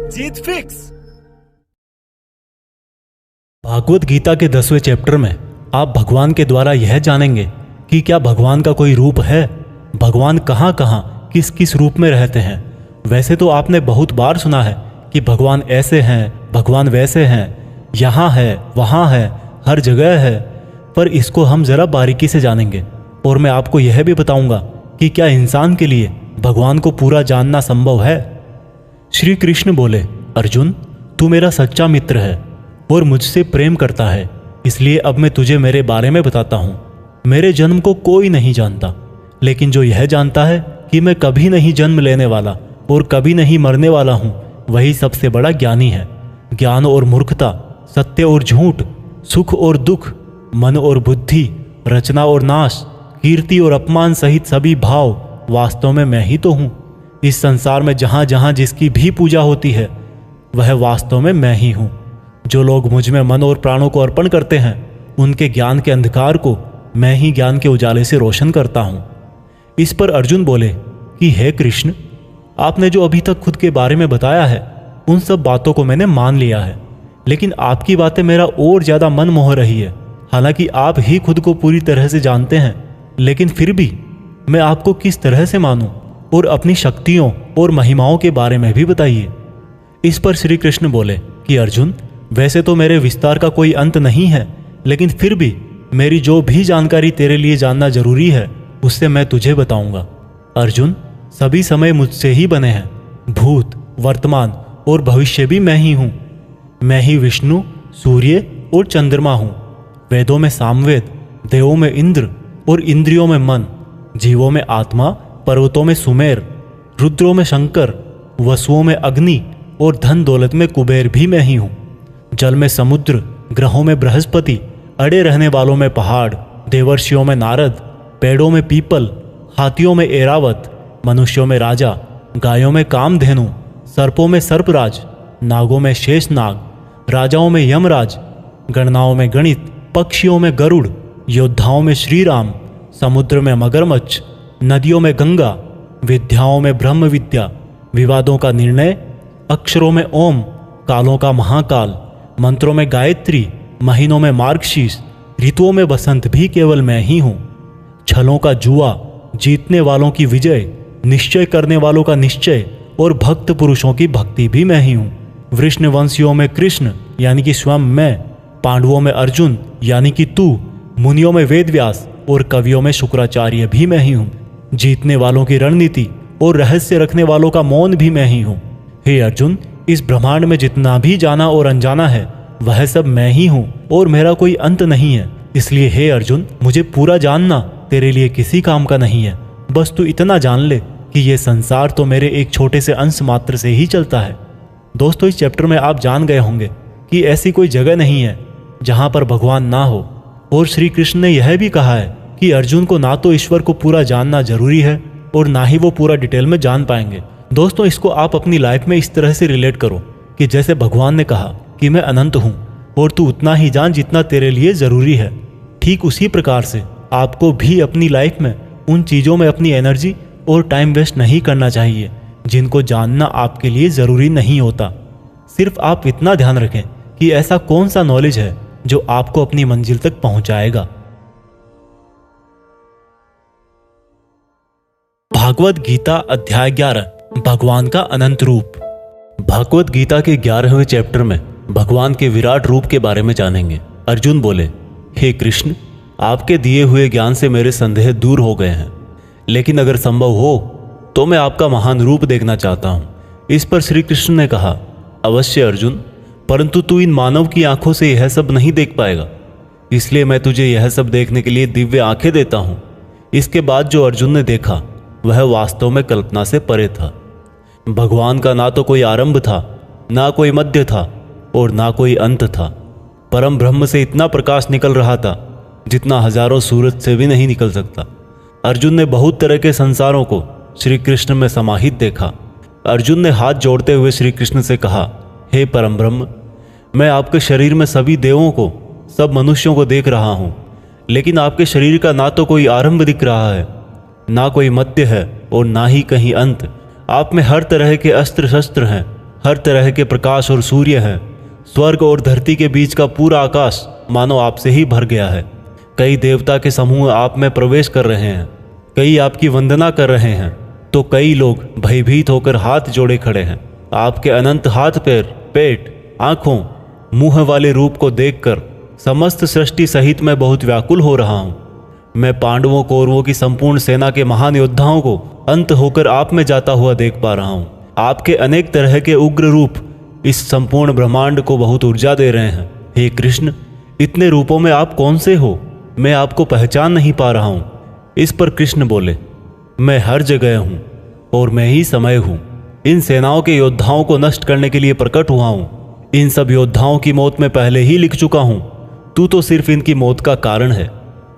जीत fix. Bhagavat Gita के 10वें chapter में आप भगवान के द्वारा यह जानेंगे कि क्या भगवान का कोई रूप है, भगवान कहाँ कहाँ किस किस रूप में रहते हैं। वैसे तो आपने बहुत बार सुना है कि भगवान ऐसे हैं, भगवान वैसे हैं, यहाँ है, वहाँ है, हर जगह है, पर इसको हम ज़रा बारीकी से जानेंगे और मैं आपको यह भी बताऊंगा कि क्या इंसान के लिए भगवान को पूरा जानना संभव है। श्री कृष्ण बोले, अर्जुन, तू मेरा सच्चा मित्र है और मुझसे प्रेम करता है, इसलिए अब मैं तुझे मेरे बारे में बताता हूँ। मेरे जन्म को कोई नहीं जानता, लेकिन जो यह जानता है कि मैं कभी नहीं जन्म लेने वाला और कभी नहीं मरने वाला हूँ, वही सबसे बड़ा ज्ञानी है। ज्ञान और मूर्खता, सत्य और झूठ, सुख और दुख, मन और बुद्धि, रचना और नाश, कीर्ति और अपमान सहित सभी भाव वास्तव में मैं ही तो हूँ। इस संसार में जहाँ जहाँ जिसकी भी पूजा होती है वह वास्तव में मैं ही हूँ। जो लोग मुझ में मन और प्राणों को अर्पण करते हैं, उनके ज्ञान के अंधकार को मैं ही ज्ञान के उजाले से रोशन करता हूँ। इस पर अर्जुन बोले कि हे कृष्ण, आपने जो अभी तक खुद के बारे में बताया है उन सब बातों को मैंने मान लिया है, लेकिन आपकी बातें मेरा और ज़्यादा मन मोह रही है। हालांकि आप ही खुद को पूरी तरह से जानते हैं, लेकिन फिर भी मैं आपको किस तरह से मानूं, और अपनी शक्तियों और महिमाओं के बारे में भी बताइए। इस पर श्री कृष्ण बोले कि अर्जुन, वैसे तो मेरे विस्तार का कोई अंत नहीं है, लेकिन फिर भी मेरी जो भी जानकारी तेरे लिए जानना जरूरी है उससे मैं तुझे बताऊंगा। अर्जुन, सभी समय मुझसे ही बने हैं, भूत, वर्तमान और भविष्य भी मैं ही हूँ। मैं ही विष्णु, सूर्य और चंद्रमा हूँ। वेदों में सामवेद, देवों में इंद्र और इंद्रियों में मन, जीवों में आत्मा, पर्वतों में सुमेर, रुद्रों में शंकर, वसुओं में अग्नि और धन दौलत में कुबेर भी मैं ही हूँ। जल में समुद्र, ग्रहों में बृहस्पति, अड़े रहने वालों में पहाड़, देवर्षियों में नारद, पेड़ों में पीपल, हाथियों में एरावत, मनुष्यों में राजा, गायों में कामधेनु, सर्पों में सर्पराज, नागों में शेषनाग, राजाओं में यमराज, गणनाओं में गणित, पक्षियों में गरुड़, योद्धाओं में श्रीराम, समुद्र में मगरमच्छ, नदियों में गंगा, विद्याओं में ब्रह्म विद्या, विवादों का निर्णय, अक्षरों में ओम, कालों का महाकाल, मंत्रों में गायत्री, महीनों में मार्गशीर्ष, ऋतुओं में बसंत भी केवल मैं ही हूँ। छलों का जुआ, जीतने वालों की विजय, निश्चय करने वालों का निश्चय और भक्त पुरुषों की भक्ति भी मैं ही हूँ। वृष्णवंशियों में कृष्ण यानी कि स्वयं मैं, पांडवों में अर्जुन यानी कि तू, मुनियों में वेदव्यास और कवियों में शुक्राचार्य भी मैं ही हूँ। जीतने वालों की रणनीति और रहस्य रखने वालों का मौन भी मैं ही हूँ। हे अर्जुन, इस ब्रह्मांड में जितना भी जाना और अनजाना है वह सब मैं ही हूँ और मेरा कोई अंत नहीं है। इसलिए हे अर्जुन, मुझे पूरा जानना तेरे लिए किसी काम का नहीं है। बस तू इतना जान ले कि ये संसार तो मेरे एक छोटे से अंश मात्र से ही चलता है। दोस्तों, इस चैप्टर में आप जान गए होंगे कि ऐसी कोई जगह नहीं है जहाँ पर भगवान ना हो, और श्री कृष्ण ने यह भी कहा है कि अर्जुन को ना तो ईश्वर को पूरा जानना जरूरी है और ना ही वो पूरा डिटेल में जान पाएंगे। दोस्तों, इसको आप अपनी लाइफ में इस तरह से रिलेट करो कि जैसे भगवान ने कहा कि मैं अनंत हूँ और तू उतना ही जान जितना तेरे लिए ज़रूरी है, ठीक उसी प्रकार से आपको भी अपनी लाइफ में उन चीज़ों में अपनी एनर्जी और टाइम वेस्ट नहीं करना चाहिए जिनको जानना आपके लिए ज़रूरी नहीं होता। सिर्फ आप इतना ध्यान रखें कि ऐसा कौन सा नॉलेज है जो आपको अपनी मंजिल तक पहुंचाएगा। भागवत गीता अध्याय 11, भगवान का अनंत रूप। भागवत गीता के 11वें चैप्टर में भगवान के विराट रूप के बारे में जानेंगे। अर्जुन बोले, हे कृष्ण, आपके दिए हुए ज्ञान से मेरे संदेह दूर हो गए हैं, लेकिन अगर संभव हो तो मैं आपका महान रूप देखना चाहता हूँ। इस पर श्री कृष्ण ने कहा, अवश्य अर्जुन, परंतु तू इन मानव की आंखों से यह सब नहीं देख पाएगा, इसलिए मैं तुझे यह सब देखने के लिए दिव्य आंखें देता हूँ। इसके बाद जो अर्जुन ने देखा वह वास्तव में कल्पना से परे था। भगवान का ना तो कोई आरंभ था, ना कोई मध्य था और ना कोई अंत था। परम ब्रह्म से इतना प्रकाश निकल रहा था जितना हजारों सूरज से भी नहीं निकल सकता। अर्जुन ने बहुत तरह के संसारों को श्री कृष्ण में समाहित देखा। अर्जुन ने हाथ जोड़ते हुए श्री कृष्ण से कहा, हे परम ब्रह्म, मैं आपके शरीर में सभी देवों को, सब मनुष्यों को देख रहा हूँ, लेकिन आपके शरीर का ना तो कोई आरंभ दिख रहा है, ना कोई मध्य है और ना ही कहीं अंत। आप में हर तरह के अस्त्र शस्त्र हैं हर तरह के प्रकाश और सूर्य हैं। स्वर्ग और धरती के बीच का पूरा आकाश मानो आपसे ही भर गया है। कई देवता के समूह आप में प्रवेश कर रहे हैं, कई आपकी वंदना कर रहे हैं, तो कई लोग भयभीत होकर हाथ जोड़े खड़े हैं। आपके अनंत हाथ पैर, पेट, आंखों, मुंह वाले रूप को देखकर समस्त सृष्टि सहित मैं बहुत व्याकुल हो रहा हूँ। मैं पांडवों कौरवों की संपूर्ण सेना के महान योद्धाओं को अंत होकर आप में जाता हुआ देख पा रहा हूँ। आपके अनेक तरह के उग्र रूप इस संपूर्ण ब्रह्मांड को बहुत ऊर्जा दे रहे हैं। हे कृष्ण, इतने रूपों में आप कौन से हो? मैं आपको पहचान नहीं पा रहा हूँ। इस पर कृष्ण बोले, मैं हर जगह हूँ और मैं ही समय हूँ। इन सेनाओं के योद्धाओं को नष्ट करने के लिए प्रकट हुआ हूँ। इन सब योद्धाओं की मौत मैं पहले ही लिख चुका हूँ। तू तो सिर्फ इनकी मौत का कारण है,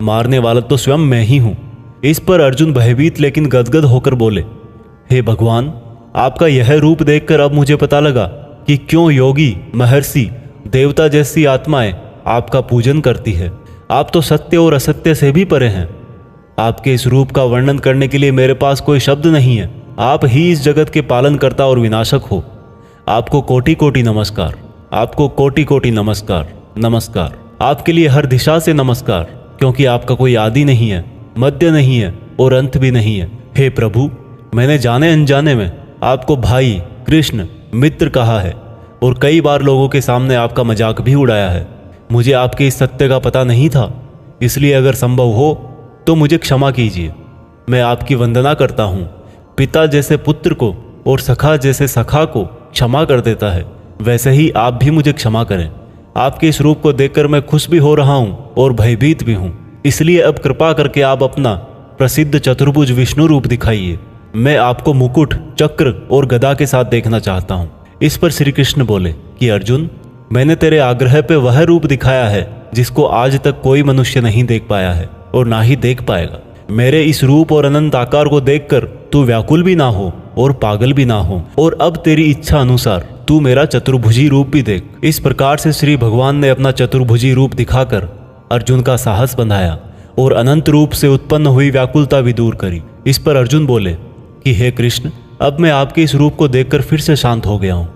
मारने वाला तो स्वयं मैं ही हूँ। इस पर अर्जुन भयभीत लेकिन गदगद होकर बोले, हे भगवान, आपका यह रूप देखकर अब मुझे पता लगा कि क्यों योगी, महर्षि, देवता जैसी आत्माएं आपका पूजन करती है। आप तो सत्य और असत्य से भी परे हैं। आपके इस रूप का वर्णन करने के लिए मेरे पास कोई शब्द नहीं है। आप ही इस जगत के पालनकर्ता और विनाशक हो। आपको कोटि कोटि नमस्कार, आपको कोटि कोटि नमस्कार, नमस्कार। आपके लिए हर दिशा से नमस्कार, क्योंकि आपका कोई आदि नहीं है, मध्य नहीं है और अंत भी नहीं है। हे प्रभु, मैंने जाने अनजाने में आपको भाई, कृष्ण, मित्र कहा है और कई बार लोगों के सामने आपका मजाक भी उड़ाया है। मुझे आपके इस सत्य का पता नहीं था, इसलिए अगर संभव हो तो मुझे क्षमा कीजिए। मैं आपकी वंदना करता हूँ। पिता जैसे पुत्र को और सखा जैसे सखा को क्षमा कर देता है, वैसे ही आप भी मुझे क्षमा करें। आपके इस रूप को देखकर मैं खुश भी हो रहा हूँ और भयभीत भी हूँ। इसलिए अब कृपा करके आप अपना प्रसिद्ध चतुर्भुज विष्णु रूप दिखाइए। मैं आपको मुकुट, चक्र और गदा के साथ देखना चाहता हूँ। इस पर श्री कृष्ण बोले कि अर्जुन, मैंने तेरे आग्रह पे वह रूप दिखाया है जिसको आज तक कोई मनुष्य नहीं देख पाया है और ना ही देख पाएगा। मेरे इस रूप और अनंत आकार को देखकर तू व्याकुल भी ना हो और पागल भी ना हो, और अब तेरी इच्छा अनुसार तू मेरा चतुर्भुजी रूप भी देख। इस प्रकार से श्री भगवान ने अपना चतुर्भुजी रूप दिखाकर अर्जुन का साहस बंधाया और अनंत रूप से उत्पन्न हुई व्याकुलता भी दूर करी। इस पर अर्जुन बोले कि हे कृष्ण, अब मैं आपके इस रूप को देखकर फिर से शांत हो गया हूँ।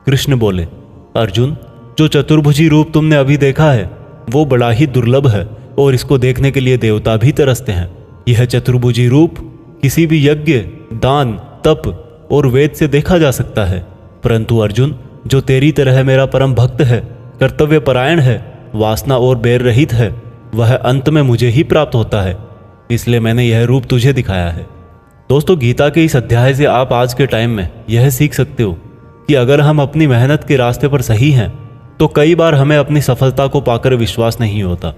कृष्ण बोले, अर्जुन, जो चतुर्भुजी रूप तुमने अभी देखा है वो बड़ा ही दुर्लभ है और इसको देखने के लिए देवता भी तरसते हैं। यह चतुर्भुजी रूप किसी भी यज्ञ, दान, तप और वेद से देखा जा सकता है, परंतु अर्जुन, जो तेरी तरह मेरा परम भक्त है, कर्तव्य परायण है, वासना और बैर रहित है, वह अंत में मुझे ही प्राप्त होता है। इसलिए मैंने यह रूप तुझे दिखाया है। दोस्तों, गीता के इस अध्याय से आप आज के टाइम में यह सीख सकते हो कि अगर हम अपनी मेहनत के रास्ते पर सही हैं तो कई बार हमें अपनी सफलता को पाकर विश्वास नहीं होता।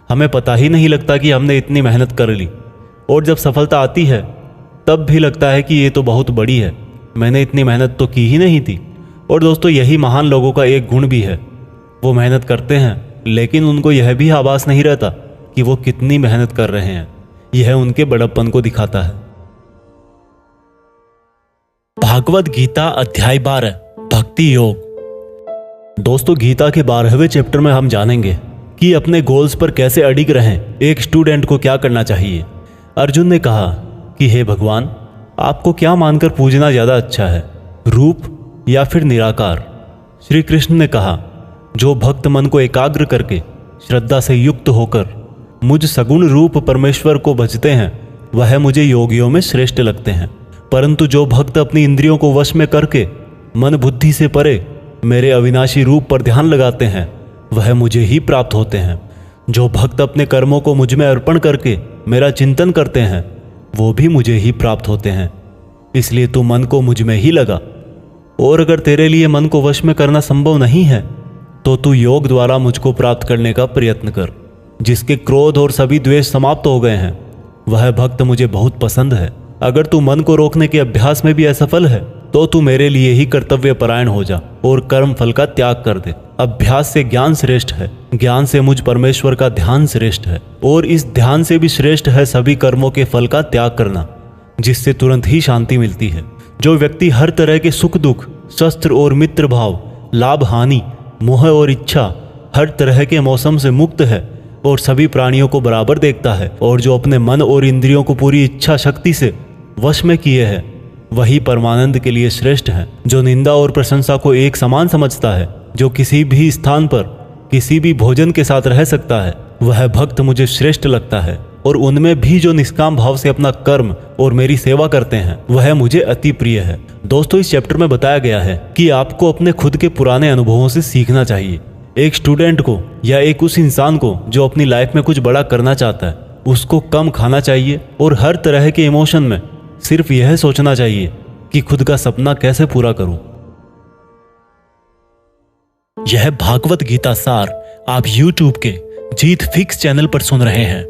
हमें पता ही नहीं लगता कि हमने इतनी मेहनत कर ली, और जब सफलता आती है तब भी लगता है कि ये तो बहुत बड़ी है, मैंने इतनी मेहनत तो की ही नहीं थी। और दोस्तों, यही महान लोगों का एक गुण भी है। वो मेहनत करते हैं लेकिन उनको यह भी आभास नहीं रहता कि वो कितनी मेहनत कर रहे हैं। यह उनके बड़प्पन को दिखाता है। भागवत गीता अध्याय 12 भक्ति योग। दोस्तों, गीता के 12वें चैप्टर में हम जानेंगे कि अपने गोल्स पर कैसे अडिग रहें, एक स्टूडेंट को क्या करना चाहिए। अर्जुन ने कहा कि हे भगवान, आपको क्या मानकर पूजना ज़्यादा अच्छा है, रूप या फिर निराकार? श्री कृष्ण ने कहा, जो भक्त मन को एकाग्र करके श्रद्धा से युक्त होकर मुझ सगुण रूप परमेश्वर को भजते हैं वह मुझे योगियों में श्रेष्ठ लगते हैं। परंतु जो भक्त अपनी इंद्रियों को वश में करके मन बुद्धि से परे मेरे अविनाशी रूप पर ध्यान लगाते हैं वह मुझे ही प्राप्त होते हैं। जो भक्त अपने कर्मों को मुझ में अर्पण करके मेरा चिंतन करते हैं वो भी मुझे ही प्राप्त होते हैं। इसलिए तू मन को मुझ में ही लगा, और अगर तेरे लिए मन को वश में करना संभव नहीं है तो तू योग द्वारा मुझको प्राप्त करने का प्रयत्न कर। जिसके क्रोध और सभी द्वेष समाप्त हो गए हैं वह भक्त मुझे बहुत पसंद है। अगर तू मन को रोकने के अभ्यास में भी असफल है तो तू मेरे लिए ही कर्तव्य परायण हो जा और कर्म फल का त्याग कर दे। अभ्यास से ज्ञान श्रेष्ठ है, ज्ञान से मुझ परमेश्वर का ध्यान श्रेष्ठ है, और इस ध्यान से भी श्रेष्ठ है सभी कर्मों के फल का त्याग करना, जिससे तुरंत ही शांति मिलती है। जो व्यक्ति हर तरह के सुख दुख, शस्त्र और मित्र भाव, लाभ हानि, मोह और इच्छा, हर तरह के मौसम से मुक्त है और सभी प्राणियों को बराबर देखता है, और जो अपने मन और इंद्रियों को पूरी इच्छा शक्ति से वश में किए है वही परमानंद के लिए श्रेष्ठ है। जो निंदा और प्रशंसा को एक समान समझता है, जो किसी भी स्थान पर किसी भी भोजन के साथ रह सकता है, वह भक्त मुझे श्रेष्ठ लगता है। और उनमें भी जो निष्काम भाव से अपना कर्म और मेरी सेवा करते हैं, वह मुझे अति प्रिय है। दोस्तों, इस चैप्टर में बताया गया है कि आपको अपने खुद के पुराने अनुभवों से सीखना चाहिए। एक स्टूडेंट को या एक उस इंसान को जो अपनी लाइफ में कुछ बड़ा करना चाहता है, उसको कम खाना चाहिए और हर तरह के इमोशन में सिर्फ यह सोचना चाहिए कि खुद का सपना कैसे पूरा करूं। यह भागवत गीता सार आप YouTube के जीत फिक्स चैनल पर सुन रहे हैं।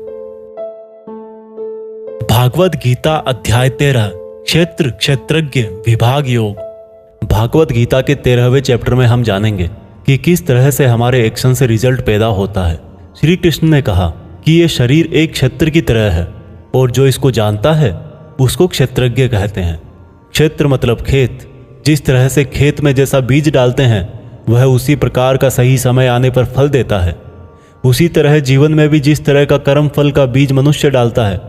भागवत गीता अध्याय 13 क्षेत्र क्षेत्रज्ञ विभाग योग। भागवत गीता के 13वें चैप्टर में हम जानेंगे कि किस तरह से हमारे एक्शन से रिजल्ट पैदा होता है। श्री कृष्ण ने कहा कि यह शरीर एक क्षेत्र की तरह है और जो इसको जानता है उसको क्षेत्रज्ञ कहते हैं। क्षेत्र मतलब खेत। जिस तरह से खेत में जैसा बीज डालते हैं वह उसी प्रकार का सही समय आने पर फल देता है, उसी तरह जीवन में भी जिस तरह का कर्म फल का बीज मनुष्य डालता है,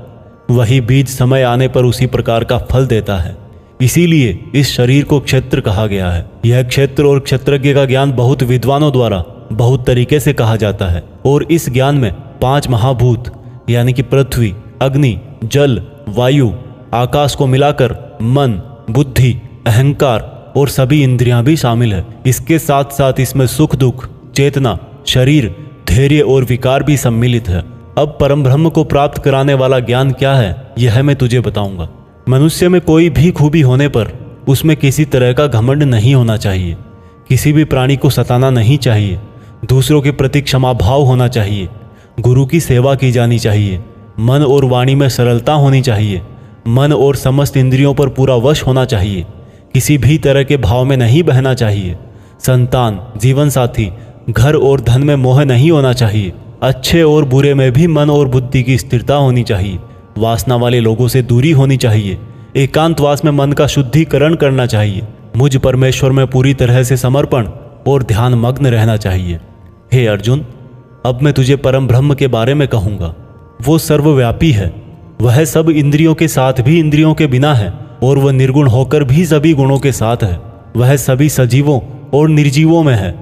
वही बीज समय आने पर उसी प्रकार का फल देता है। इसीलिए इस शरीर को क्षेत्र कहा गया है। यह क्षेत्र और क्षेत्रज्ञ का ज्ञान बहुत विद्वानों द्वारा बहुत तरीके से कहा जाता है और इस ज्ञान में 5 महाभूत यानी कि पृथ्वी, अग्नि, जल, वायु, आकाश को मिलाकर मन, बुद्धि, अहंकार और सभी इंद्रियां भी शामिल है। इसके साथ साथ इसमें सुख दुख, चेतना, शरीर, धैर्य और विकार भी सम्मिलित है। अब परम ब्रह्म को प्राप्त कराने वाला ज्ञान क्या है, यह मैं तुझे बताऊंगा। मनुष्य में कोई भी खूबी होने पर उसमें किसी तरह का घमंड नहीं होना चाहिए। किसी भी प्राणी को सताना नहीं चाहिए। दूसरों के प्रति क्षमा भाव होना चाहिए। गुरु की सेवा की जानी चाहिए। मन और वाणी में सरलता होनी चाहिए। मन और समस्त इंद्रियों पर पूरा वश होना चाहिए। किसी भी तरह के भाव में नहीं बहना चाहिए। संतान, जीवन साथी, घर और धन में मोह नहीं होना चाहिए। अच्छे और बुरे में भी मन और बुद्धि की स्थिरता होनी चाहिए। वासना वाले लोगों से दूरी होनी चाहिए। एकांतवास में मन का शुद्धिकरण करना चाहिए। मुझ परमेश्वर में पूरी तरह से समर्पण और ध्यान मग्न रहना चाहिए। हे अर्जुन, अब मैं तुझे परम ब्रह्म के बारे में कहूँगा। वो सर्वव्यापी है। वह सब इंद्रियों के साथ भी इंद्रियों के बिना है और वह निर्गुण होकर भी सभी गुणों के साथ है। वह सभी सजीवों और निर्जीवों में है।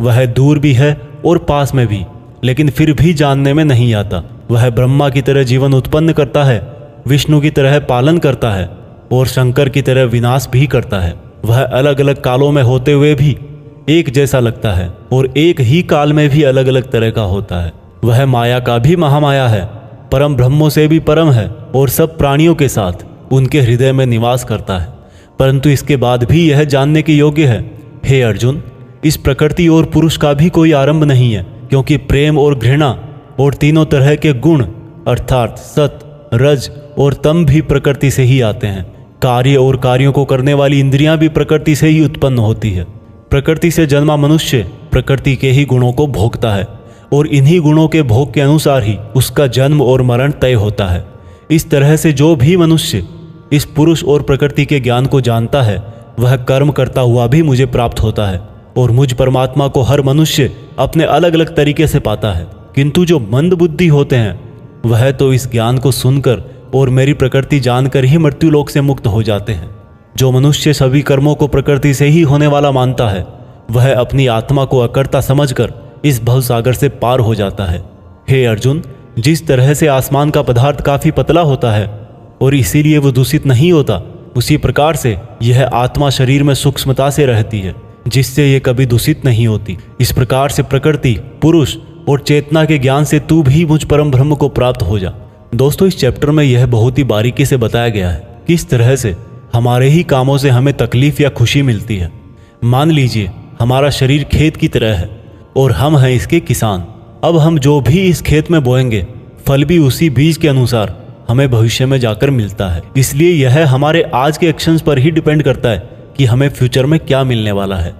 वह दूर भी है और पास में भी, लेकिन फिर भी जानने में नहीं आता। वह ब्रह्मा की तरह जीवन उत्पन्न करता है, विष्णु की तरह पालन करता है और शंकर की तरह विनाश भी करता है। वह अलग अलग कालों में होते हुए भी एक जैसा लगता है और एक ही काल में भी अलग अलग तरह का होता है। वह माया का भी महामाया है, परम ब्रह्मों से भी परम है और सब प्राणियों के साथ उनके हृदय में निवास करता है। परंतु इसके बाद भी यह जानने के योग्य है, हे अर्जुन, इस प्रकृति और पुरुष का भी कोई आरंभ नहीं है, क्योंकि प्रेम और घृणा और तीनों तरह के गुण अर्थात सत, रज और तम भी प्रकृति से ही आते हैं। कार्य और कार्यों को करने वाली इंद्रियां भी प्रकृति से ही उत्पन्न होती है। प्रकृति से जन्मा मनुष्य प्रकृति के ही गुणों को भोगता है और इन्हीं गुणों के भोग के अनुसार ही उसका जन्म और मरण तय होता है। इस तरह से जो भी मनुष्य इस पुरुष और प्रकृति के ज्ञान को जानता है, वह कर्म करता हुआ भी मुझे प्राप्त होता है और मुझ परमात्मा को हर मनुष्य अपने अलग अलग तरीके से पाता है। किंतु जो मंद बुद्धि होते हैं, वह तो इस ज्ञान को सुनकर और मेरी प्रकृति जानकर ही मृत्यु लोक से मुक्त हो जाते हैं। जो मनुष्य सभी कर्मों को प्रकृति से ही होने वाला मानता है, वह अपनी आत्मा को अकर्ता समझकर इस भवसागर से पार हो जाता है। हे अर्जुन, जिस तरह से आसमान का पदार्थ काफी पतला होता है और इसीलिए वो दूषित नहीं होता, उसी प्रकार से यह आत्मा शरीर में सूक्ष्मता से रहती है, जिससे ये कभी दूषित नहीं होती। इस प्रकार से प्रकृति, पुरुष और चेतना के ज्ञान से तू भी मुझ परम ब्रह्म को प्राप्त हो जा। दोस्तों, इस चैप्टर में यह बहुत ही बारीकी से बताया गया है किस तरह से हमारे ही कामों से हमें तकलीफ या खुशी मिलती है। मान लीजिए हमारा शरीर खेत की तरह है और हम हैं इसके किसान। अब हम जो भी इस खेत में बोएंगे, फल भी उसी बीज के अनुसार हमें भविष्य में जाकर मिलता है। इसलिए यह हमारे आज के एक्शंस पर ही डिपेंड करता है कि हमें फ्यूचर में क्या मिलने वाला है।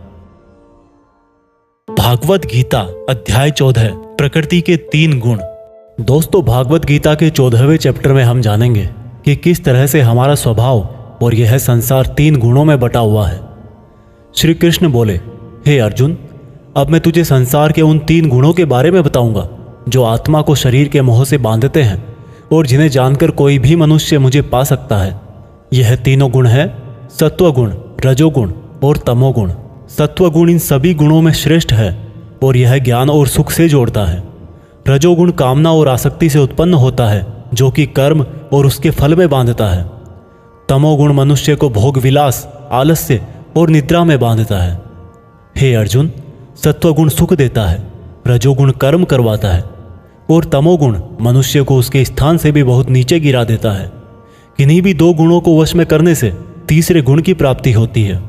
भागवत गीता अध्याय 14 प्रकृति के 3 गुण। दोस्तों, भागवत गीता के 14वें चैप्टर में हम जानेंगे कि किस तरह से हमारा स्वभाव और यह संसार 3 गुणों में बटा हुआ है। श्री कृष्ण बोले, हे अर्जुन, अब मैं तुझे संसार के उन 3 गुणों के बारे में बताऊंगा जो आत्मा को शरीर के मोह से बांधते हैं और जिन्हें जानकर कोई भी मनुष्य मुझे पा सकता है। यह तीनों गुण है सत्वगुण, रजोगुण और तमोगुण। सत्वगुण इन सभी गुणों में श्रेष्ठ है और यह ज्ञान और सुख से जोड़ता है। रजोगुण कामना और आसक्ति से उत्पन्न होता है, जो कि कर्म और उसके फल में बांधता है। तमोगुण मनुष्य को भोग विलास, आलस्य और निद्रा में बांधता है। हे अर्जुन, सत्वगुण सुख देता है, रजोगुण कर्म करवाता है और तमोगुण मनुष्य को उसके स्थान से भी बहुत नीचे गिरा देता है। किन्हीं भी दो गुणों को वश में करने से तीसरे गुण की प्राप्ति होती है।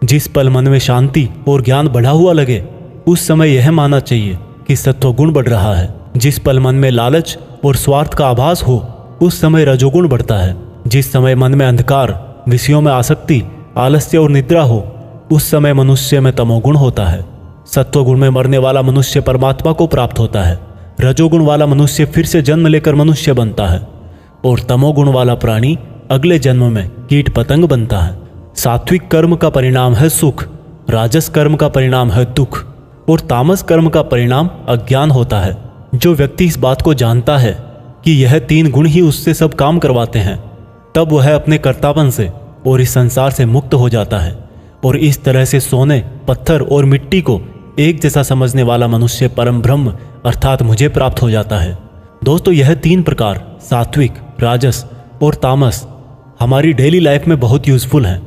जिस पल मन में शांति और ज्ञान बढ़ा हुआ लगे, उस समय यह मानना चाहिए कि सत्वगुण बढ़ रहा है। जिस पल मन में लालच और स्वार्थ का आभास हो, उस समय रजोगुण बढ़ता है। जिस समय मन में अंधकार, विषयों में आसक्ति, आलस्य और निद्रा हो, उस समय मनुष्य में तमोगुण होता है। सत्वगुण में मरने वाला मनुष्य परमात्मा को प्राप्त होता है। रजोगुण वाला मनुष्य फिर से जन्म लेकर मनुष्य बनता है और तमोगुण वाला प्राणी अगले जन्म में कीट पतंग बनता है। सात्विक कर्म का परिणाम है सुख, राजस कर्म का परिणाम है दुख और तामस कर्म का परिणाम अज्ञान होता है। जो व्यक्ति इस बात को जानता है कि यह तीन गुण ही उससे सब काम करवाते हैं, तब वह अपने कर्तापन से और इस संसार से मुक्त हो जाता है और इस तरह से सोने, पत्थर और मिट्टी को एक जैसा समझने वाला मनुष्य परम ब्रह्म अर्थात मुझे प्राप्त हो जाता है। दोस्तों, यह तीन प्रकार सात्विक, राजस और तामस हमारी डेली लाइफ में बहुत यूजफुल हैं।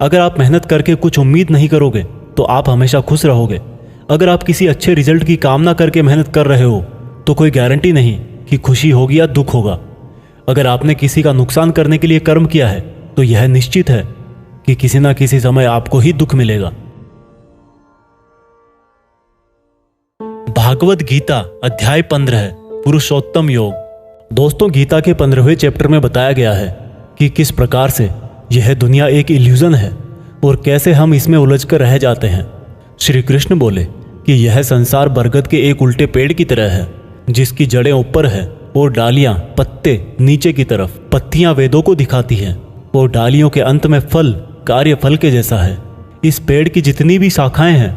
अगर आप मेहनत करके कुछ उम्मीद नहीं करोगे तो आप हमेशा खुश रहोगे। अगर आप किसी अच्छे रिजल्ट की कामना करके मेहनत कर रहे हो तो कोई गारंटी नहीं कि खुशी होगी या दुख होगा। अगर आपने किसी का नुकसान करने के लिए कर्म किया है तो यह निश्चित है कि किसी न किसी समय आपको ही दुख मिलेगा। भागवत गीता अध्याय 15 पुरुषोत्तम योग। दोस्तों, गीता के 15वें चैप्टर में बताया गया है कि किस प्रकार से यह दुनिया एक इल्यूजन है और कैसे हम इसमें उलझकर रह जाते हैं। श्री कृष्ण बोले कि यह संसार बरगद के एक उल्टे पेड़ की तरह है, जिसकी जड़ें ऊपर है और डालियां, पत्ते नीचे की तरफ। पत्तियां वेदों को दिखाती हैं और डालियों के अंत में फल कार्य फल के जैसा है। इस पेड़ की जितनी भी शाखाएं हैं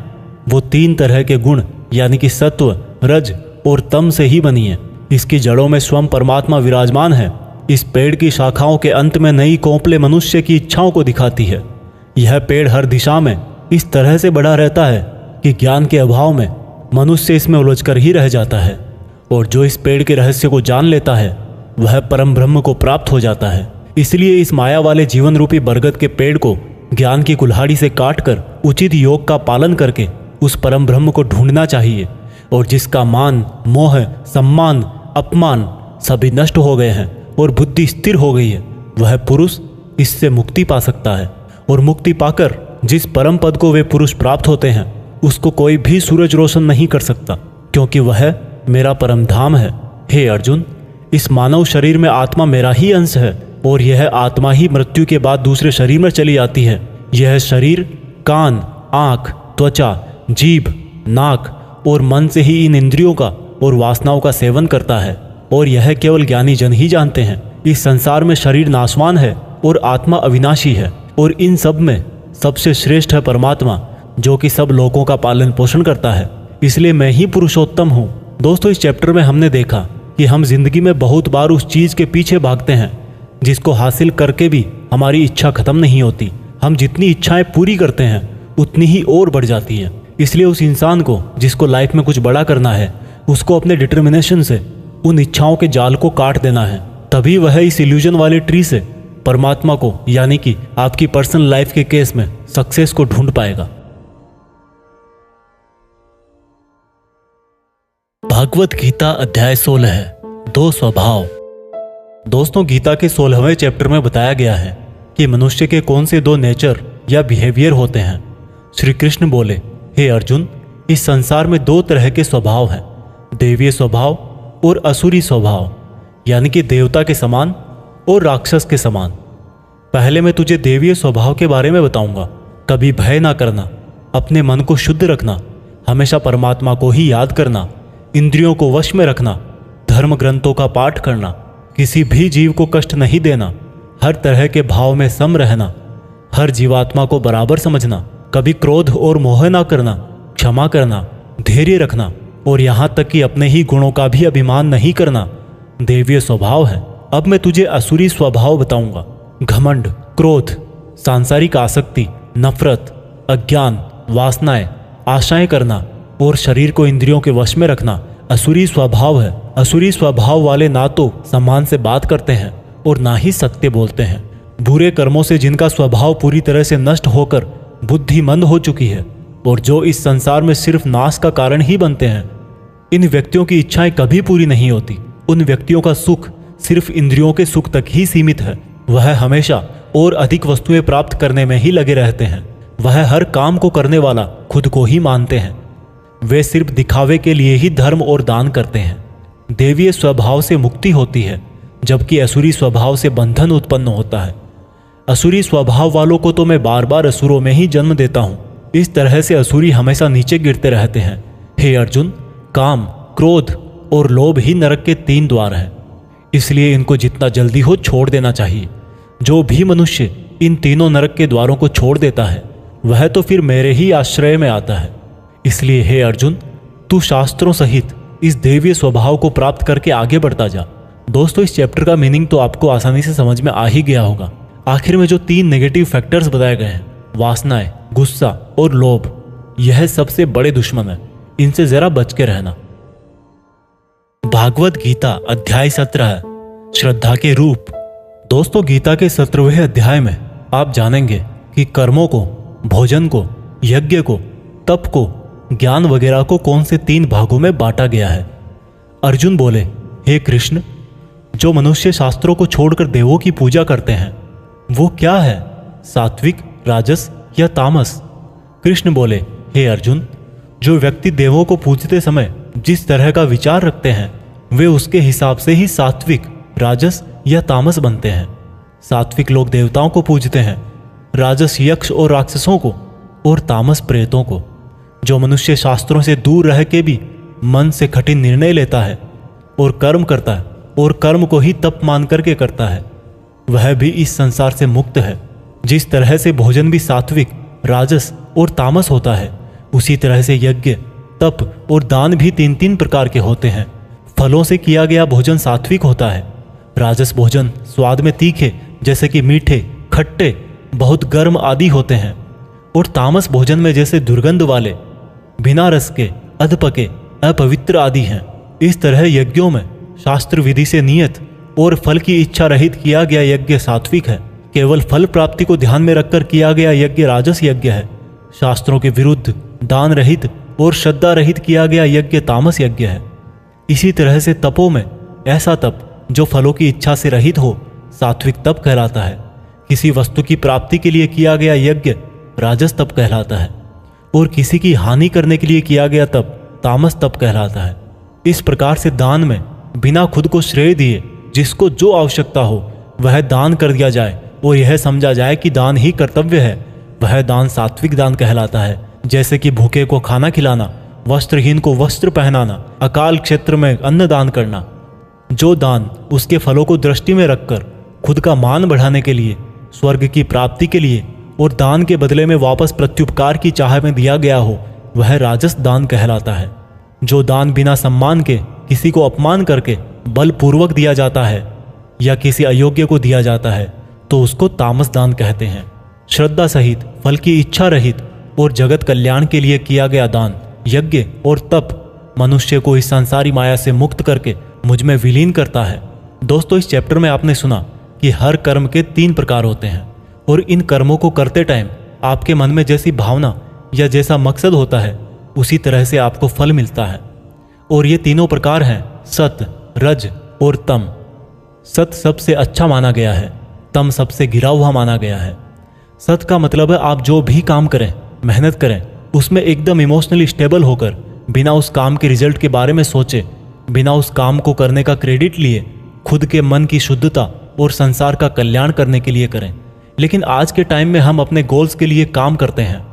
वो तीन तरह के गुण यानी कि सत्व, रज और तम से ही बनी है। इसकी जड़ों में स्वयं परमात्मा विराजमान है। इस पेड़ की शाखाओं के अंत में नई कोंपले मनुष्य की इच्छाओं को दिखाती है। यह पेड़ हर दिशा में इस तरह से बढ़ा रहता है कि ज्ञान के अभाव में मनुष्य इसमें उलझकर ही रह जाता है और जो इस पेड़ के रहस्य को जान लेता है वह परम ब्रह्म को प्राप्त हो जाता है। इसलिए इस माया वाले जीवन रूपी बरगद के पेड़ को ज्ञान की कुल्हाड़ी से काटकर उचित योग का पालन करके उस परम ब्रह्म को ढूंढना चाहिए और जिसका मान, मोह, सम्मान, अपमान सभी नष्ट हो गए हैं और बुद्धि स्थिर हो गई है, वह पुरुष इससे मुक्ति पा सकता है। और मुक्ति पाकर जिस परम पद को वे पुरुष प्राप्त होते हैं उसको कोई भी सूरज रोशन नहीं कर सकता, क्योंकि वह मेरा परम धाम है। हे अर्जुन, इस मानव शरीर में आत्मा मेरा ही अंश है और यह आत्मा ही मृत्यु के बाद दूसरे शरीर में चली जाती है। यह शरीर कान, आँख, त्वचा, जीभ, नाक और मन से ही इन इंद्रियों का और वासनाओं का सेवन करता है और यह केवल ज्ञानी जन ही जानते हैं। इस संसार में शरीर नाशवान है और आत्मा अविनाशी है और इन सब में सबसे श्रेष्ठ है परमात्मा, जो कि सब लोगों का पालन पोषण करता है। इसलिए मैं ही पुरुषोत्तम हूँ। दोस्तों, इस चैप्टर में हमने देखा कि हम जिंदगी में बहुत बार उस चीज़ के पीछे भागते हैं जिसको हासिल करके भी हमारी इच्छा खत्म नहीं होती। हम जितनी इच्छाएं पूरी करते हैं उतनी ही और बढ़ जाती हैं। इसलिए उस इंसान को जिसको लाइफ में कुछ बड़ा करना है, उसको अपने डिटर्मिनेशन से उन इच्छाओं के जाल को काट देना है। तभी वह इस इल्यूजन वाले ट्री से परमात्मा को यानी कि आपकी पर्सनल लाइफ के केस में सक्सेस को ढूंढ पाएगा। भागवत गीता अध्याय 16 है, 2 स्वभाव। दोस्तों, गीता के 16वें चैप्टर में बताया गया है कि मनुष्य के कौन से 2 नेचर या बिहेवियर होते हैं। श्री कृष्ण बोले, हे अर्जुन, इस संसार में 2 तरह के स्वभाव हैं, देवीय स्वभाव और असुरी स्वभाव, यानी कि देवता के समान और राक्षस के समान। पहले मैं तुझे देवीय स्वभाव के बारे में बताऊंगा। कभी भय ना करना, अपने मन को शुद्ध रखना, हमेशा परमात्मा को ही याद करना, इंद्रियों को वश में रखना, धर्म ग्रंथों का पाठ करना, किसी भी जीव को कष्ट नहीं देना, हर तरह के भाव में सम रहना, हर जीवात्मा को बराबर समझना, कभी क्रोध और मोह ना करना, क्षमा करना, धैर्य रखना और यहाँ तक कि अपने ही गुणों का भी अभिमान नहीं करना देवीय स्वभाव है। अब मैं तुझे असुरी स्वभाव बताऊंगा। घमंड, क्रोध, सांसारिक आसक्ति, नफरत, अज्ञान, वासनाएं, आशाएं करना और शरीर को इंद्रियों के वश में रखना असुरी स्वभाव है। असुरी स्वभाव वाले ना तो सम्मान से बात करते हैं और ना ही सत्य बोलते हैं। बुरे कर्मों से जिनका स्वभाव पूरी तरह से नष्ट होकर बुद्धि मंद हो चुकी है और जो इस संसार में सिर्फ नाश का कारण ही बनते हैं, इन व्यक्तियों की इच्छाएं कभी पूरी नहीं होती। उन व्यक्तियों का सुख सिर्फ इंद्रियों के सुख तक ही सीमित है। वह हमेशा और अधिक वस्तुएं प्राप्त करने में ही लगे रहते हैं। वह हर काम को करने वाला खुद को ही मानते हैं। वे सिर्फ दिखावे के लिए ही धर्म और दान करते हैं। देवीय स्वभाव से मुक्ति होती है, जबकि असुरी स्वभाव से बंधन उत्पन्न होता है। असुरी स्वभाव वालों को तो मैं बार बार असुरों में ही जन्म देता हूँ। इस तरह से असुरी हमेशा नीचे गिरते रहते हैं। हे अर्जुन, काम, क्रोध और लोभ ही नरक के 3 द्वार हैं। इसलिए इनको जितना जल्दी हो छोड़ देना चाहिए। जो भी मनुष्य इन तीनों नरक के द्वारों को छोड़ देता है वह तो फिर मेरे ही आश्रय में आता है। इसलिए हे अर्जुन, तू शास्त्रों सहित इस देवीय स्वभाव को प्राप्त करके आगे बढ़ता जा। दोस्तों, इस चैप्टर का मीनिंग तो आपको आसानी से समझ में आ ही गया होगा। आखिर में जो 3 नेगेटिव फैक्टर्स बताए गए हैं, वासनाएं, गुस्सा और लोभ, यह सबसे बड़े दुश्मन है। इनसे जरा बच के रहना। भागवत गीता अध्याय 17, श्रद्धा के रूप। दोस्तों, गीता के 17वें अध्याय में आप जानेंगे कि कर्मों को, भोजन को, यज्ञ को, तप को, ज्ञान वगैरह को कौन से 3 भागों में बांटा गया है। अर्जुन बोले, हे कृष्ण, जो मनुष्य शास्त्रों को छोड़कर देवों की पूजा करते हैं वो क्या है, सात्विक, राजस या तामस? कृष्ण बोले, हे अर्जुन, जो व्यक्ति देवों को पूजते समय जिस तरह का विचार रखते हैं वे उसके हिसाब से ही सात्विक, राजस या तामस बनते हैं। सात्विक लोग देवताओं को पूजते हैं, राजस यक्ष और राक्षसों को और तामस प्रेतों को। जो मनुष्य शास्त्रों से दूर रह के भी मन से कठिन निर्णय लेता है और कर्म करता है और कर्म को ही तप मान करके करता है, वह भी इस संसार से मुक्त है। जिस तरह से भोजन भी सात्विक, राजस और तामस होता है, उसी तरह से यज्ञ, तप और दान भी 3-3 प्रकार के होते हैं। फलों से किया गया भोजन सात्विक होता है। राजस भोजन स्वाद में तीखे जैसे कि मीठे, खट्टे, बहुत गर्म आदि होते हैं। और तामस भोजन में जैसे दुर्गंध वाले, बिना रस के, अधपके, अपवित्र आदि हैं। इस तरह यज्ञों में शास्त्र विधि से नियत और फल की इच्छा रहित किया गया यज्ञ सात्विक है। केवल फल प्राप्ति को ध्यान में रखकर किया गया यज्ञ राजस यज्ञ है। शास्त्रों के विरुद्ध, दान रहित और श्रद्धा रहित किया गया यज्ञ तामस यज्ञ है। इसी तरह से तपों में ऐसा तप जो फलों की इच्छा से रहित हो, सात्विक तप कहलाता है। किसी वस्तु की प्राप्ति के लिए किया गया यज्ञ राजस तप कहलाता है और किसी की हानि करने के लिए किया गया तप तामस तप कहलाता है। इस प्रकार से दान में बिना खुद को श्रेय दिए जिसको जो आवश्यकता हो वह दान कर दिया जाए और यह समझा जाए कि दान ही कर्तव्य है, वह दान सात्विक दान कहलाता है। जैसे कि भूखे को खाना खिलाना, वस्त्रहीन को वस्त्र पहनाना, अकाल क्षेत्र में अन्न दान करना। जो दान उसके फलों को दृष्टि में रखकर खुद का मान बढ़ाने के लिए, स्वर्ग की प्राप्ति के लिए और दान के बदले में वापस प्रत्युपकार की चाह में दिया गया हो, वह राजस दान कहलाता है। जो दान बिना सम्मान के किसी को अपमान करके बलपूर्वक दिया जाता है या किसी अयोग्य को दिया जाता है तो उसको तामस दान कहते हैं। श्रद्धा सहित, फल की इच्छा रहित और जगत कल्याण के लिए किया गया दान, यज्ञ और तप मनुष्य को इस संसारी माया से मुक्त करके मुझ में विलीन करता है। दोस्तों, इस चैप्टर में आपने सुना कि हर कर्म के 3 प्रकार होते हैं और इन कर्मों को करते टाइम आपके मन में जैसी भावना या जैसा मकसद होता है उसी तरह से आपको फल मिलता है। और ये तीनों प्रकार हैं सत, रज और तम। सत सबसे अच्छा माना गया है, तम सबसे गिरा हुआ माना गया है। सत का मतलब है आप जो भी काम करें, मेहनत करें, उसमें एकदम इमोशनली स्टेबल होकर, बिना उस काम के रिजल्ट के बारे में सोचे, बिना उस काम को करने का क्रेडिट लिए, खुद के मन की शुद्धता और संसार का कल्याण करने के लिए करें। लेकिन आज के टाइम में हम अपने गोल्स के लिए काम करते हैं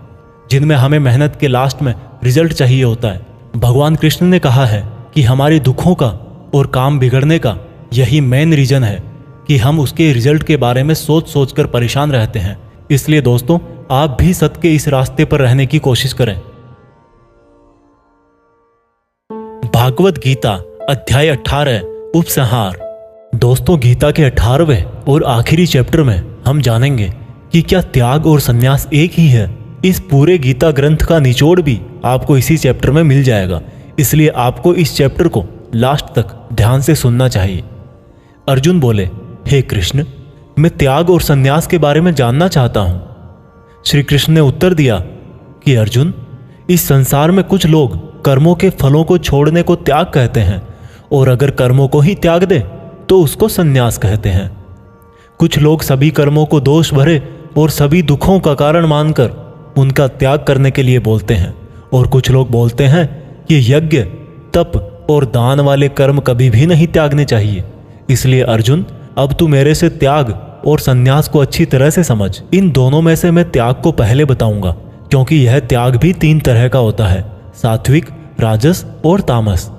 जिनमें हमें मेहनत के लास्ट में रिजल्ट चाहिए होता है। भगवान कृष्ण ने कहा है कि हमारे दुखों का और काम बिगड़ने का यही मेन रीजन है कि हम उसके रिजल्ट के बारे में सोच सोच कर परेशान रहते हैं। इसलिए दोस्तों, आप भी सत्य के इस रास्ते पर रहने की कोशिश करें। भागवत गीता अध्याय 18 उपसंहार। दोस्तों, गीता के 18वें और आखिरी चैप्टर में हम जानेंगे कि क्या त्याग और संन्यास एक ही है। इस पूरे गीता ग्रंथ का निचोड़ भी आपको इसी चैप्टर में मिल जाएगा, इसलिए आपको इस चैप्टर को लास्ट तक ध्यान से सुनना चाहिए। अर्जुन बोले, हे कृष्ण, मैं त्याग और संन्यास के बारे में जानना चाहता हूं। श्री कृष्ण ने उत्तर दिया कि अर्जुन, इस संसार में कुछ लोग कर्मों के फलों को छोड़ने को त्याग कहते हैं, और अगर कर्मों को ही त्याग दे तो उसको संन्यास कहते हैं। कुछ लोग सभी कर्मों को दोष भरे और सभी दुखों का कारण मानकर उनका त्याग करने के लिए बोलते हैं, और कुछ लोग बोलते हैं कि यज्ञ, तप और दान वाले कर्म कभी भी नहीं त्यागने चाहिए। इसलिए अर्जुन, अब तू मेरे से त्याग और संन्यास को अच्छी तरह से समझ। इन दोनों में से मैं त्याग को पहले बताऊंगा, क्योंकि यह त्याग भी 3 तरह का होता है, सात्विक, राजस और तामस।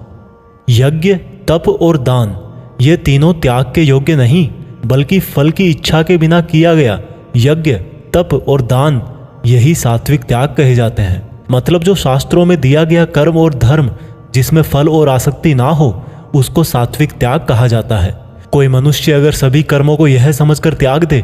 यज्ञ, तप और दान, ये तीनों त्याग के योग्य नहीं, बल्कि फल की इच्छा के बिना किया गया यज्ञ, तप और दान, यही सात्विक त्याग कहे जाते हैं। मतलब जो शास्त्रों में दिया गया कर्म और धर्म जिसमें फल और आसक्ति ना हो, उसको सात्विक त्याग कहा जाता है। कोई मनुष्य अगर सभी कर्मों को यह समझकर त्याग दे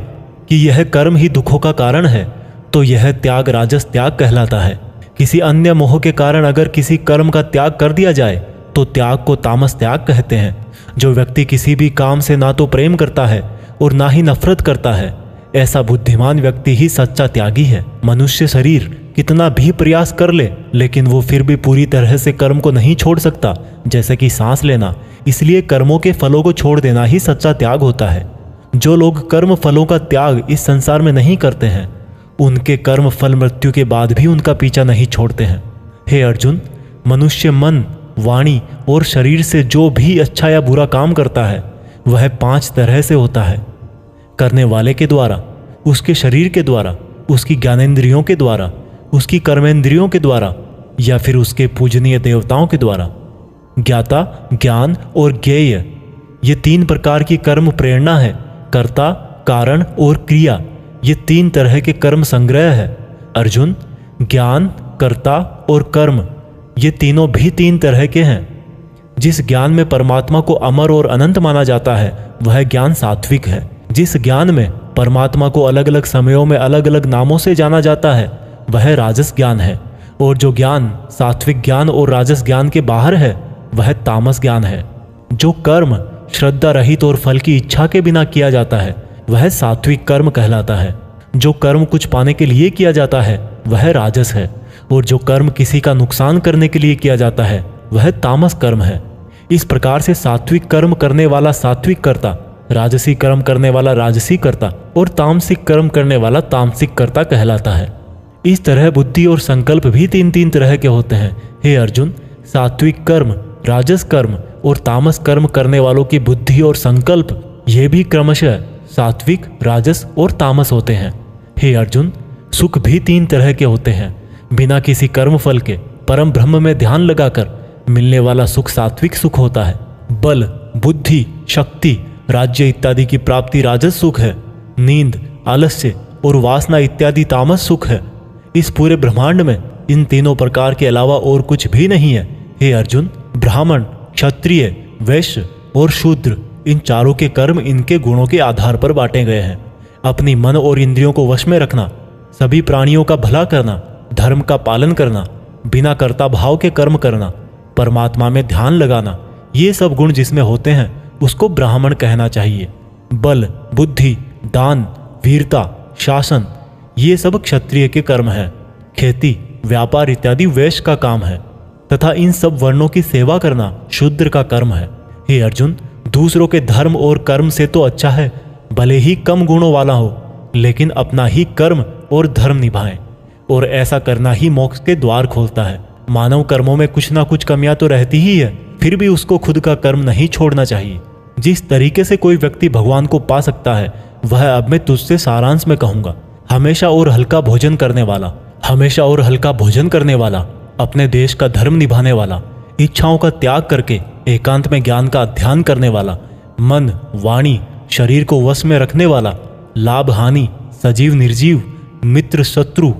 कि यह कर्म ही दुखों का कारण है, तो यह त्याग राजस त्याग कहलाता है। किसी अन्य मोह के कारण अगर किसी कर्म का त्याग कर दिया जाए तो त्याग को तामस त्याग कहते हैं। जो व्यक्ति किसी भी काम से ना तो प्रेम करता है और ना ही नफरत करता है, ऐसा बुद्धिमान व्यक्ति ही सच्चा त्यागी है। मनुष्य शरीर कितना भी प्रयास कर ले, लेकिन वो फिर भी पूरी तरह से कर्म को नहीं छोड़ सकता, जैसे कि सांस लेना। इसलिए कर्मों के फलों को छोड़ देना ही सच्चा त्याग होता है। जो लोग कर्म फलों का त्याग इस संसार में नहीं करते हैं, उनके कर्म फल मृत्यु के बाद भी उनका पीछा नहीं छोड़ते हैं। हे अर्जुन, मनुष्य मन, वाणी और शरीर से जो भी अच्छा या बुरा काम करता है, वह 5 तरह से होता है। करने वाले के द्वारा, उसके शरीर के द्वारा, उसकी ज्ञानेंद्रियों के द्वारा, उसकी कर्मेंद्रियों के द्वारा, या फिर उसके पूजनीय देवताओं के द्वारा। ज्ञाता, ज्ञान और ज्ञेय, ये 3 प्रकार की कर्म प्रेरणा है। कर्ता, कारण और क्रिया, ये 3 तरह के कर्म संग्रह है। अर्जुन, ज्ञान, कर्ता और कर्म, ये तीनों भी 3 तरह के हैं। जिस ज्ञान में परमात्मा को अमर और अनंत माना जाता है, वह ज्ञान सात्विक है। जिस ज्ञान में परमात्मा को अलग अलग समयों में अलग अलग नामों से जाना जाता है, वह राजस ज्ञान है। और जो ज्ञान सात्विक ज्ञान और राजस ज्ञान के बाहर है, वह तामस ज्ञान है। जो कर्म श्रद्धा रहित और फल की इच्छा के बिना किया जाता है, वह सात्विक कर्म कहलाता है। जो कर्म कुछ पाने के लिए किया जाता है, वह राजस है। और जो कर्म किसी का नुकसान करने के लिए किया जाता है, वह तामस कर्म है। इस प्रकार से सात्विक कर्म करने वाला सात्विक कर्ता, राजसी कर्म करने वाला राजसी कर्ता और तामसिक कर्म करने वाला तामसिक कर्ता कहलाता है। इस तरह बुद्धि और संकल्प भी 3 तरह के होते हैं। हे अर्जुन, सात्विक कर्म, राजस कर्म और तामस कर्म करने वालों की बुद्धि और संकल्प ये भी क्रमशः सात्विक, राजस और तामस होते हैं। हे अर्जुन, सुख भी 3 तरह के होते हैं। बिना किसी कर्म फल के परम ब्रह्म में ध्यान लगाकर मिलने वाला सुख सात्विक सुख होता है। बल, बुद्धि, शक्ति, राज्य इत्यादि की प्राप्ति राजस सुख है। नींद, आलस्य और वासना इत्यादि तामस सुख है। इस पूरे ब्रह्मांड में इन तीनों प्रकार के अलावा और कुछ भी नहीं है। हे अर्जुन, ब्राह्मण, क्षत्रिय, वैश्य और शूद्र, इन चारों के कर्म इनके गुणों के आधार पर बांटे गए हैं। अपनी मन और इंद्रियों को वश में रखना, सभी प्राणियों का भला करना, धर्म का पालन करना, बिना कर्ता भाव के कर्म करना, परमात्मा में ध्यान लगाना, ये सब गुण जिसमें होते हैं उसको ब्राह्मण कहना चाहिए। बल, बुद्धि, दान, वीरता, शासन, ये सब क्षत्रिय के कर्म हैं। खेती, व्यापार इत्यादि वैश्य का काम है तथा इन सब वर्णों की सेवा करना शूद्र का कर्म है। हे अर्जुन, दूसरों के धर्म और कर्म से तो अच्छा है भले ही कम गुणों वाला हो, लेकिन अपना ही कर्म और धर्म निभाएं, और ऐसा करना ही मोक्ष के द्वार खोलता है। मानव कर्मों में कुछ ना कुछ कमियां तो रहती ही है, फिर भी उसको खुद का कर्म नहीं छोड़ना चाहिए। जिस तरीके से कोई व्यक्ति भगवान को पा सकता है, वह अब मैं तुझसे सारांश में कहूंगा। हमेशा और हल्का भोजन करने वाला, हमेशा और हल्का भोजन करने वाला, अपने देश का धर्म निभाने वाला, इच्छाओं का त्याग करके एकांत में ज्ञान का अध्ययन करने वाला, मन, वाणी, शरीर को वश में रखने वाला, लाभ हानि, सजीव निर्जीव, मित्र शत्रु,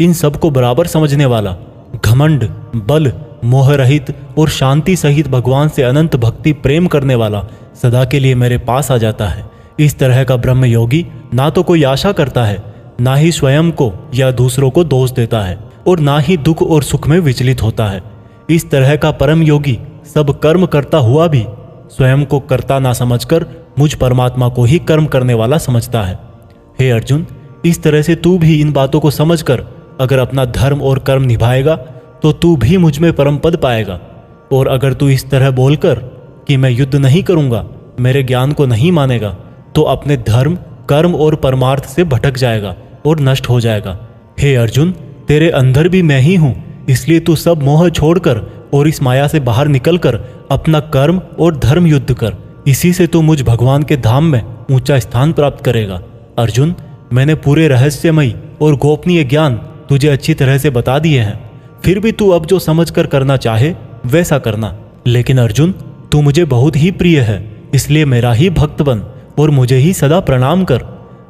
इन सब को बराबर समझने वाला, घमंड, बल, मोह रहित और शांति सहित भगवान से अनंत भक्ति प्रेम करने वाला सदा के लिए मेरे पास आ जाता है। इस तरह का ब्रह्म योगी ना तो कोई आशा करता है, ना ही स्वयं को या दूसरों को दोष देता है और ना ही दुख और सुख में विचलित होता है। इस तरह का परम योगी सब कर्म करता हुआ भी स्वयं को कर्ता ना समझकर मुझ परमात्मा को ही कर्म करने वाला समझता है। हे अर्जुन, इस तरह से तू भी इन बातों को समझकर अगर अपना धर्म और कर्म निभाएगा तो तू भी मुझ में परम पद पाएगा। और अगर तू इस तरह बोलकर कि मैं युद्ध नहीं करूंगा, मेरे ज्ञान को नहीं मानेगा, तो अपने धर्म, कर्म और परमार्थ से भटक जाएगा और नष्ट हो जाएगा। हे अर्जुन, तेरे अंदर भी मैं ही हूँ, इसलिए तू सब मोह छोड़कर और इस माया से बाहर निकलकर अपना कर्म और धर्म युद्ध कर। इसी से तू मुझ भगवान के धाम में ऊंचा स्थान प्राप्त करेगा। अर्जुन, मैंने पूरे रहस्यमयी और गोपनीय ज्ञान तुझे अच्छी तरह से बता दिए हैं, फिर भी तू अब जो समझकर करना चाहे वैसा करना। लेकिन अर्जुन, तू मुझे बहुत ही प्रिय है, इसलिए मेरा ही भक्त बन और मुझे ही सदा प्रणाम कर।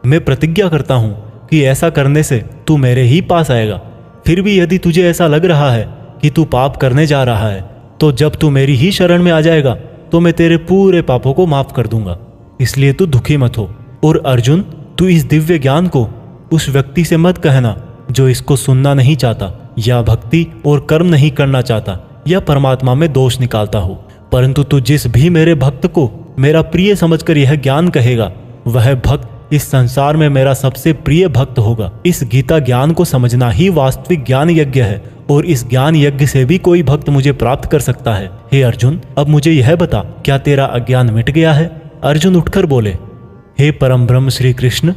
मैं प्रतिज्ञा करता हूँ कि ऐसा करने से तू मेरे ही पास आएगा। फिर भी यदि तुझे ऐसा लग रहा है कि तू पाप करने जा रहा है, तो जब तू मेरी ही शरण में आ जाएगा तो मैं तेरे पूरे पापों को माफ कर दूंगा। इसलिए तू दुखी मत हो। और अर्जुन, तू इस दिव्य ज्ञान को उस व्यक्ति से मत कहना जो इसको सुनना नहीं चाहता या भक्ति और कर्म नहीं करना चाहता या परमात्मा में दोष निकालता हो। परंतु तू जिस भी मेरे भक्त को मेरा प्रिय समझकर यह ज्ञान कहेगा, वह भक्त इस संसार में मेरा सबसे प्रिय भक्त होगा। इस गीता ज्ञान को समझना ही वास्तविक ज्ञान यज्ञ है और इस ज्ञान यज्ञ से भी कोई भक्त मुझे प्राप्त कर सकता है। हे अर्जुन, अब मुझे यह बता, क्या तेरा अज्ञान मिट गया है? अर्जुन उठकर बोले, हे परम ब्रह्म श्री कृष्ण,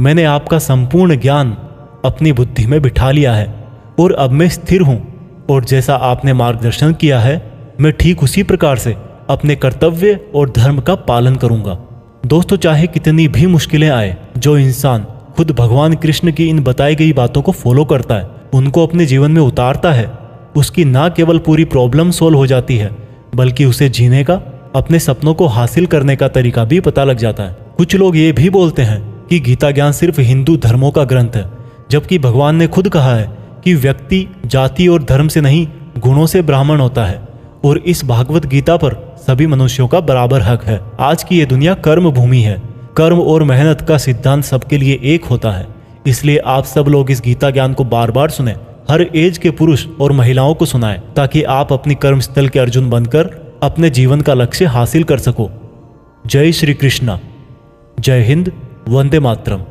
मैंने आपका संपूर्ण ज्ञान अपनी बुद्धि में बिठा लिया है और अब मैं स्थिर हूँ और जैसा आपने मार्गदर्शन किया है मैं ठीक उसी प्रकार से अपने कर्तव्य और धर्म का पालन करूंगा। दोस्तों, चाहे कितनी भी मुश्किलें आए, जो इंसान खुद भगवान कृष्ण की इन बताई गई बातों को फॉलो करता है, उनको अपने जीवन में उतारता है, उसकी ना केवल पूरी प्रॉब्लम सोल्व हो जाती है बल्कि उसे जीने का, अपने सपनों को हासिल करने का तरीका भी पता लग जाता है। कुछ लोग ये भी बोलते हैं कि गीता ज्ञान सिर्फ हिंदू धर्मों का ग्रंथ है, जबकि भगवान ने खुद कहा है कि व्यक्ति जाति और धर्म से नहीं, गुणों से ब्राह्मण होता है और इस भागवत गीता पर सभी मनुष्यों का बराबर हक है। आज की ये दुनिया कर्म भूमि है। कर्म और मेहनत का सिद्धांत सबके लिए एक होता है। इसलिए आप सब लोग इस गीता ज्ञान को बार बार सुने, हर एज के पुरुष और महिलाओं को सुनाएं, ताकि आप अपनी कर्म स्थल के अर्जुन बनकर अपने जीवन का लक्ष्य हासिल कर सको। जय श्री कृष्णा। जय हिंद। वंदे मातरम।